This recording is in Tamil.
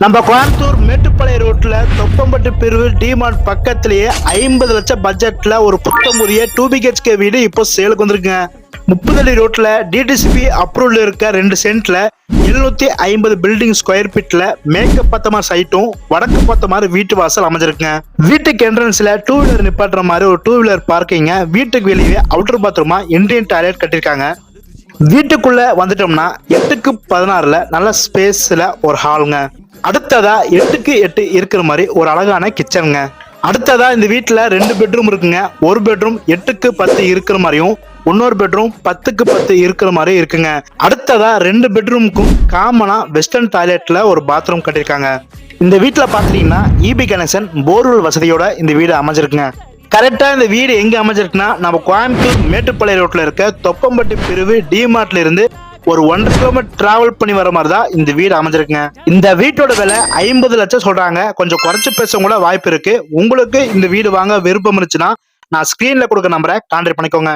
நம்ம கோயம்புத்தூர் மேட்டுப்பாளையம் ரோட்ல தொப்பம்பட்டு பிரிவு டிமார்ட் பக்கத்திலேயே 50 லட்சம் பட்ஜெட்ல ஒரு புத்தமுதிய 2BHK வீடு இப்போ சேலுக்கு வந்திருக்குங்க. 30 அடி ரோட்ல டிடிசிபி அப்ரூவல் இருக்க 2 சென்ட்ல 750 பில்டிங் ஸ்கொயர் ஃபீட்ல மேற்கு பத்தமா சைட்டும் வடக்கு பத்தமாறு வீட்டு வாசல் அமைஞ்சிருக்குங்க. வீட்டுக்கு என்ட்ரன்ஸ்ல 2 வீலர் நிப்பாட்டுற மாதிரி ஒரு 2 வீலர் பார்க்கிங்க, வீட்டுக்கு வெளியே அவுட்டர் பாத்ரூமா இந்தியன் டாய்லெட் கட்டிருக்காங்க. வீட்டுக்குள்ள வந்துட்டோம்னா 8க்கு 16ல நல்ல ஸ்பேஸ்ல ஒரு ஹாலுங்க. அடுத்ததா 8க்கு 8 இருக்கிற மாதிரி ஒரு அழகான கிச்சனுங்க. அடுத்ததா இந்த வீட்டுல 2 பெட்ரூம் இருக்குங்க. ஒரு பெட்ரூம் 8க்கு 10 இருக்கிற மாதிரியும் இன்னொரு பெட்ரூம் 10க்கு 10 இருக்கிற மாதிரி இருக்குங்க. அடுத்ததா 2 பெட்ரூமுக்கும் காமனா வெஸ்டர்ன் டாய்லெட்ல ஒரு பாத்ரூம் கட்டிருக்காங்க. இந்த வீட்டுல பாத்தீங்கன்னா இபி கனெக்ஷன் போர்வெல் வசதியோட இந்த வீடு அமைஞ்சிருக்குங்க. கரெக்டா இந்த வீடு எங்க அமைஞ்சிருக்குன்னா நம்ம கோயம்புத்தூர் மேட்டுப்பாளையம் ரோட்ல இருக்க தொப்பம்பட்டி பிரிவு டிமார்ட்ல இருந்து ஒரு 1.5 கிலோமீட்டர் டிராவல் பண்ணி வர மாதிரி தான் இந்த வீடு அமைஞ்சிருக்குங்க. இந்த வீட்டோட விலை 50 லட்சம் சொல்றாங்க. கொஞ்சம் குறைச்சு பேச கூட வாய்ப்பு இருக்கு. உங்களுக்கு இந்த வீடு வாங்க விருப்பம் இருந்துச்சுன்னா நான் ஸ்கிரீன்ல கொடுக்க நம்பரை கான்டாக்ட் பண்ணிக்கோங்க.